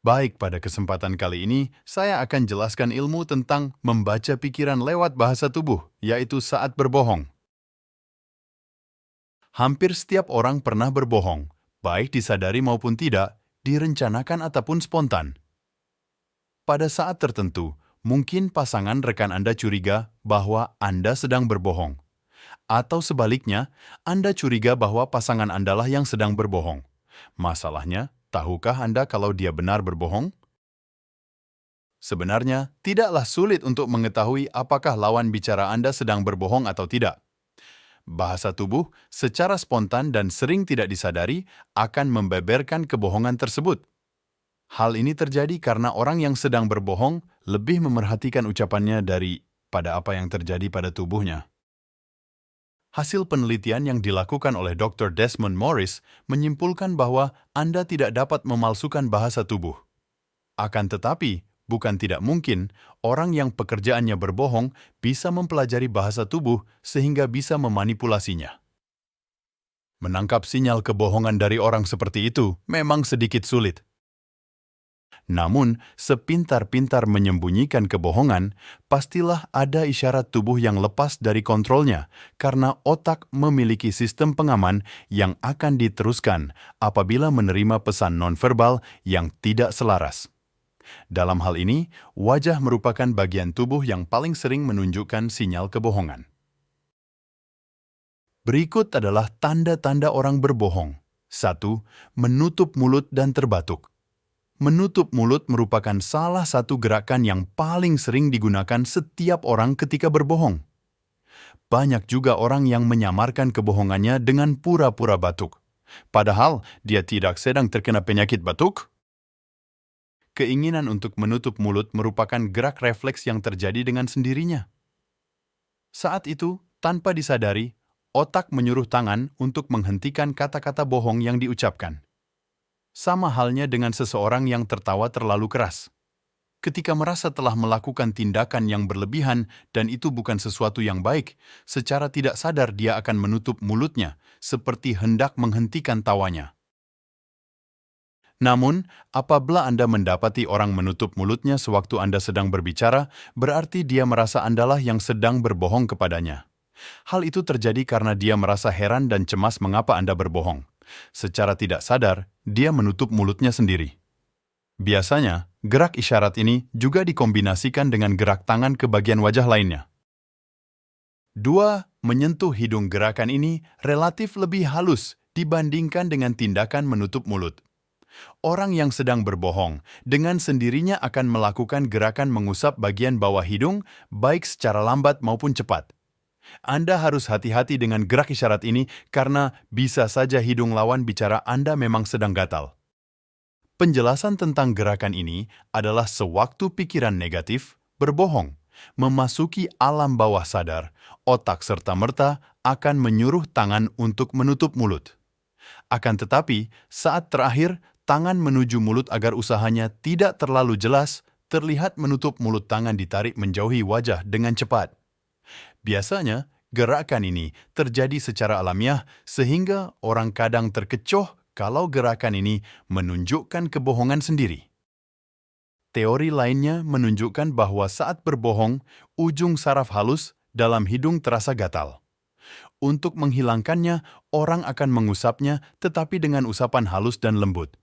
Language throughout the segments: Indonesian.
Baik, pada kesempatan kali ini, saya akan jelaskan ilmu tentang membaca pikiran lewat bahasa tubuh, yaitu saat berbohong. Hampir setiap orang pernah berbohong, baik disadari maupun tidak, direncanakan ataupun spontan. Pada saat tertentu, mungkin pasangan rekan Anda curiga bahwa Anda sedang berbohong. Atau sebaliknya, Anda curiga bahwa pasangan Andalah yang sedang berbohong. Masalahnya, tahukah Anda kalau dia benar berbohong? Sebenarnya, tidaklah sulit untuk mengetahui apakah lawan bicara Anda sedang berbohong atau tidak. Bahasa tubuh secara spontan dan sering tidak disadari akan membeberkan kebohongan tersebut. Hal ini terjadi karena orang yang sedang berbohong lebih memerhatikan ucapannya daripada apa yang terjadi pada tubuhnya. Hasil penelitian yang dilakukan oleh Dr. Desmond Morris menyimpulkan bahwa Anda tidak dapat memalsukan bahasa tubuh. Akan tetapi, bukan tidak mungkin, orang yang pekerjaannya berbohong bisa mempelajari bahasa tubuh sehingga bisa memanipulasinya. Menangkap sinyal kebohongan dari orang seperti itu memang sedikit sulit. Namun, sepintar-pintar menyembunyikan kebohongan, pastilah ada isyarat tubuh yang lepas dari kontrolnya karena otak memiliki sistem pengaman yang akan diteruskan apabila menerima pesan nonverbal yang tidak selaras. Dalam hal ini, wajah merupakan bagian tubuh yang paling sering menunjukkan sinyal kebohongan. Berikut adalah tanda-tanda orang berbohong. 1. Menutup mulut dan terbatuk. Menutup mulut merupakan salah satu gerakan yang paling sering digunakan setiap orang ketika berbohong. Banyak juga orang yang menyamarkan kebohongannya dengan pura-pura batuk. Padahal dia tidak sedang terkena penyakit batuk. Keinginan untuk menutup mulut merupakan gerak refleks yang terjadi dengan sendirinya. Saat itu, tanpa disadari, otak menyuruh tangan untuk menghentikan kata-kata bohong yang diucapkan. Sama halnya dengan seseorang yang tertawa terlalu keras. Ketika merasa telah melakukan tindakan yang berlebihan dan itu bukan sesuatu yang baik, secara tidak sadar dia akan menutup mulutnya, seperti hendak menghentikan tawanya. Namun, apabila Anda mendapati orang menutup mulutnya sewaktu Anda sedang berbicara, berarti dia merasa Andalah yang sedang berbohong kepadanya. Hal itu terjadi karena dia merasa heran dan cemas mengapa Anda berbohong. Secara tidak sadar, dia menutup mulutnya sendiri. Biasanya, gerak isyarat ini juga dikombinasikan dengan gerak tangan ke bagian wajah lainnya. 2. Menyentuh hidung. Gerakan ini relatif lebih halus dibandingkan dengan tindakan menutup mulut. Orang yang sedang berbohong dengan sendirinya akan melakukan gerakan mengusap bagian bawah hidung baik secara lambat maupun cepat. Anda harus hati-hati dengan gerak isyarat ini karena bisa saja hidung lawan bicara Anda memang sedang gatal. Penjelasan tentang gerakan ini adalah sewaktu pikiran negatif, berbohong, memasuki alam bawah sadar, otak serta-merta akan menyuruh tangan untuk menutup mulut. Akan tetapi, saat terakhir, tangan menuju mulut agar usahanya tidak terlalu jelas, terlihat menutup mulut tangan ditarik menjauhi wajah dengan cepat. Biasanya, gerakan ini terjadi secara alamiah sehingga orang kadang terkecoh kalau gerakan ini menunjukkan kebohongan sendiri. Teori lainnya menunjukkan bahwa saat berbohong, ujung saraf halus dalam hidung terasa gatal. Untuk menghilangkannya, orang akan mengusapnya tetapi dengan usapan halus dan lembut.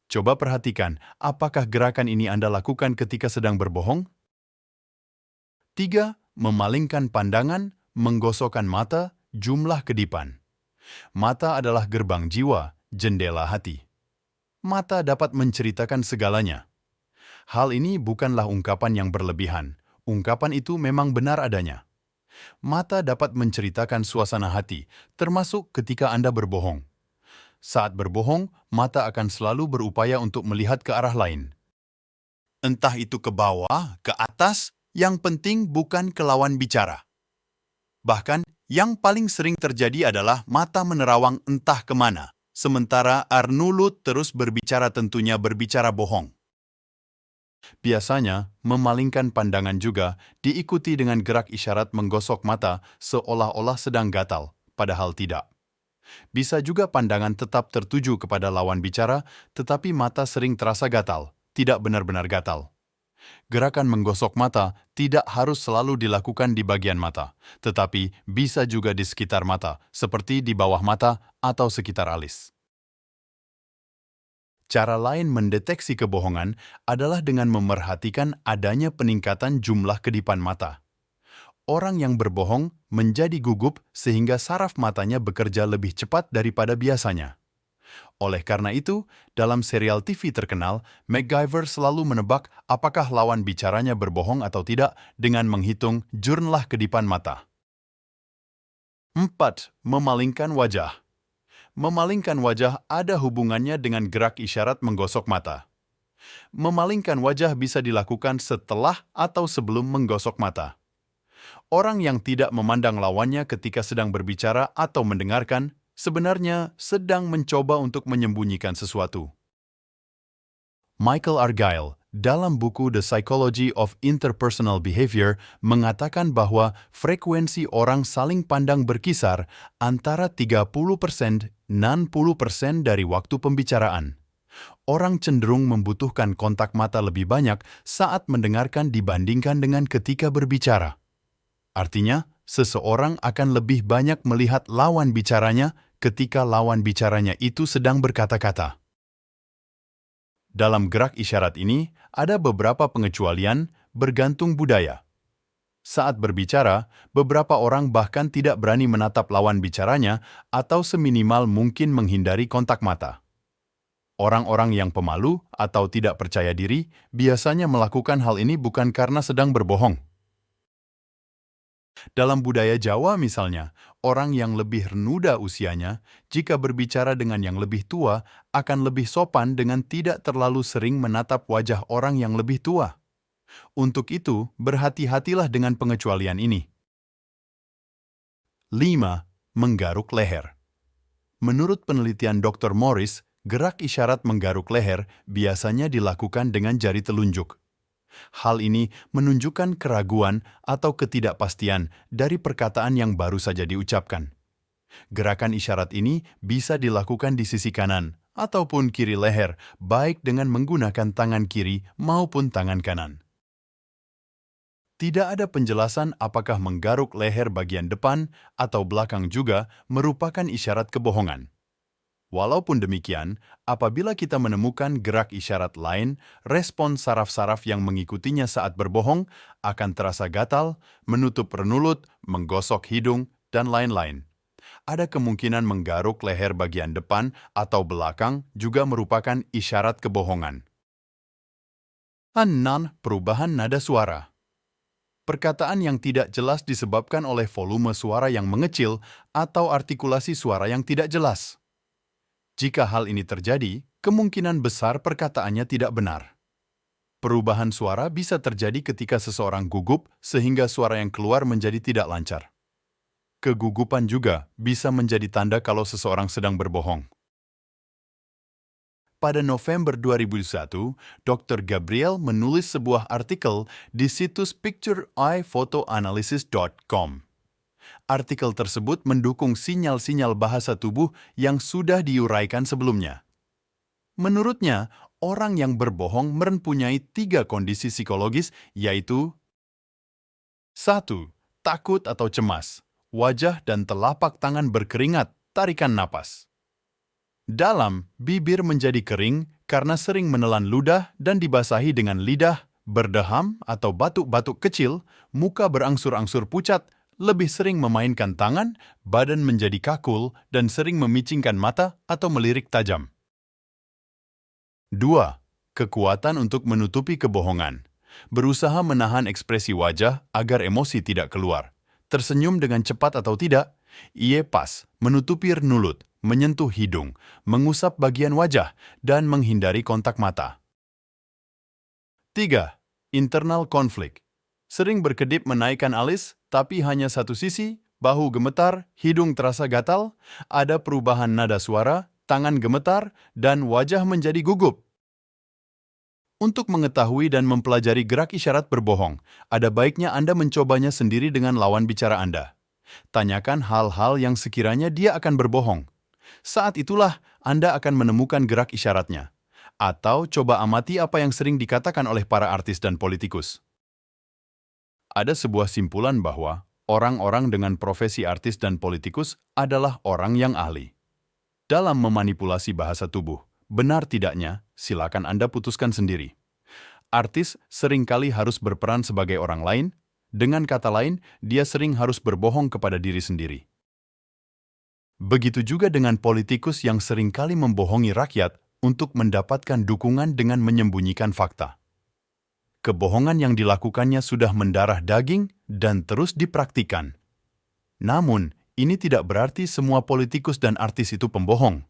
Coba perhatikan, apakah gerakan ini Anda lakukan ketika sedang berbohong? 3. Memalingkan pandangan, menggosokkan mata, jumlah kedipan. Mata adalah gerbang jiwa, jendela hati. Mata dapat menceritakan segalanya. Hal ini bukanlah ungkapan yang berlebihan. Ungkapan itu memang benar adanya. Mata dapat menceritakan suasana hati, termasuk ketika Anda berbohong. Saat berbohong, mata akan selalu berupaya untuk melihat ke arah lain. Entah itu ke bawah, ke atas, yang penting bukan ke lawan bicara. Bahkan, yang paling sering terjadi adalah mata menerawang entah kemana, sementara Arnulut terus berbicara tentunya berbicara bohong. Biasanya, memalingkan pandangan juga diikuti dengan gerak isyarat menggosok mata seolah-olah sedang gatal, padahal tidak. Bisa juga pandangan tetap tertuju kepada lawan bicara, tetapi mata sering terasa gatal, tidak benar-benar gatal. Gerakan menggosok mata tidak harus selalu dilakukan di bagian mata, tetapi bisa juga di sekitar mata, seperti di bawah mata atau sekitar alis. Cara lain mendeteksi kebohongan adalah dengan memerhatikan adanya peningkatan jumlah kedipan mata. Orang yang berbohong menjadi gugup sehingga saraf matanya bekerja lebih cepat daripada biasanya. Oleh karena itu, dalam serial TV terkenal, MacGyver selalu menebak apakah lawan bicaranya berbohong atau tidak dengan menghitung jumlah kedipan mata. 4. Memalingkan wajah. Memalingkan wajah ada hubungannya dengan gerak isyarat menggosok mata. Memalingkan wajah bisa dilakukan setelah atau sebelum menggosok mata. Orang yang tidak memandang lawannya ketika sedang berbicara atau mendengarkan sebenarnya sedang mencoba untuk menyembunyikan sesuatu. Michael Argyle, dalam buku The Psychology of Interpersonal Behavior, mengatakan bahwa frekuensi orang saling pandang berkisar antara 30–60% dari waktu pembicaraan. Orang cenderung membutuhkan kontak mata lebih banyak saat mendengarkan dibandingkan dengan ketika berbicara. Artinya, seseorang akan lebih banyak melihat lawan bicaranya ketika lawan bicaranya itu sedang berkata-kata. Dalam gerak isyarat ini, ada beberapa pengecualian bergantung budaya. Saat berbicara, beberapa orang bahkan tidak berani menatap lawan bicaranya atau seminimal mungkin menghindari kontak mata. Orang-orang yang pemalu atau tidak percaya diri biasanya melakukan hal ini bukan karena sedang berbohong. Dalam budaya Jawa misalnya, orang yang lebih muda usianya, jika berbicara dengan yang lebih tua, akan lebih sopan dengan tidak terlalu sering menatap wajah orang yang lebih tua. Untuk itu, berhati-hatilah dengan pengecualian ini. 5. Menggaruk leher. Menurut penelitian Dr. Morris, gerak isyarat menggaruk leher biasanya dilakukan dengan jari telunjuk. Hal ini menunjukkan keraguan atau ketidakpastian dari perkataan yang baru saja diucapkan. Gerakan isyarat ini bisa dilakukan di sisi kanan ataupun kiri leher, baik dengan menggunakan tangan kiri maupun tangan kanan. Tidak ada penjelasan apakah menggaruk leher bagian depan atau belakang juga merupakan isyarat kebohongan. Walaupun demikian, apabila kita menemukan gerak isyarat lain, respon saraf-saraf yang mengikutinya saat berbohong akan terasa gatal, menutup renulut, menggosok hidung, dan lain-lain. Ada kemungkinan menggaruk leher bagian depan atau belakang juga merupakan isyarat kebohongan. 6. Perubahan nada suara. Perkataan yang tidak jelas disebabkan oleh volume suara yang mengecil atau artikulasi suara yang tidak jelas. Jika hal ini terjadi, kemungkinan besar perkataannya tidak benar. Perubahan suara bisa terjadi ketika seseorang gugup sehingga suara yang keluar menjadi tidak lancar. Kegugupan juga bisa menjadi tanda kalau seseorang sedang berbohong. Pada November 2001, Dr. Gabriel menulis sebuah artikel di situs pictureeyephotoanalysis.com. Artikel tersebut mendukung sinyal-sinyal bahasa tubuh yang sudah diuraikan sebelumnya. Menurutnya, orang yang berbohong mempunyai 3 kondisi psikologis, yaitu 1. Takut atau cemas. Wajah dan telapak tangan berkeringat, tarikan napas. Dalam, bibir menjadi kering karena sering menelan ludah dan dibasahi dengan lidah, berdeham atau batuk-batuk kecil, muka berangsur-angsur pucat, lebih sering memainkan tangan, badan menjadi kakul, dan sering memicingkan mata atau melirik tajam. 2. Kekuatan untuk menutupi kebohongan. Berusaha menahan ekspresi wajah agar emosi tidak keluar. Tersenyum dengan cepat atau tidak, ia pas, menutupi renulut, menyentuh hidung, mengusap bagian wajah, dan menghindari kontak mata. 3. Internal konflik. Sering berkedip menaikkan alis, tapi hanya satu sisi, bahu gemetar, hidung terasa gatal, ada perubahan nada suara, tangan gemetar, dan wajah menjadi gugup. Untuk mengetahui dan mempelajari gerak isyarat berbohong, ada baiknya Anda mencobanya sendiri dengan lawan bicara Anda. Tanyakan hal-hal yang sekiranya dia akan berbohong. Saat itulah Anda akan menemukan gerak isyaratnya. Atau coba amati apa yang sering dikatakan oleh para artis dan politikus. Ada sebuah simpulan bahwa orang-orang dengan profesi artis dan politikus adalah orang yang ahli dalam memanipulasi bahasa tubuh. Benar tidaknya, silakan Anda putuskan sendiri. Artis seringkali harus berperan sebagai orang lain, dengan kata lain, dia sering harus berbohong kepada diri sendiri. Begitu juga dengan politikus yang seringkali membohongi rakyat untuk mendapatkan dukungan dengan menyembunyikan fakta. Kebohongan yang dilakukannya sudah mendarah daging dan terus dipraktikkan. Namun, ini tidak berarti semua politikus dan artis itu pembohong.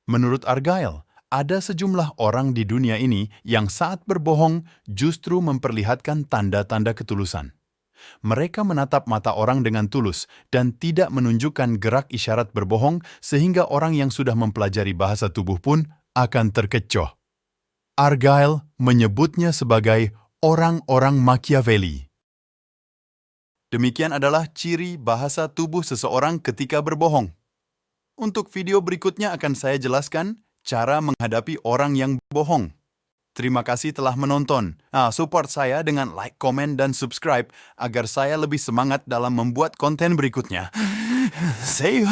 Menurut Argyle, ada sejumlah orang di dunia ini yang saat berbohong justru memperlihatkan tanda-tanda ketulusan. Mereka menatap mata orang dengan tulus dan tidak menunjukkan gerak isyarat berbohong sehingga orang yang sudah mempelajari bahasa tubuh pun akan terkecoh. Argyle menyebutnya sebagai orang-orang Machiavelli. Demikian adalah ciri bahasa tubuh seseorang ketika berbohong. Untuk video berikutnya akan saya jelaskan cara menghadapi orang yang bohong. Terima kasih telah menonton. Support saya dengan like, komen, dan subscribe agar saya lebih semangat dalam membuat konten berikutnya. See you!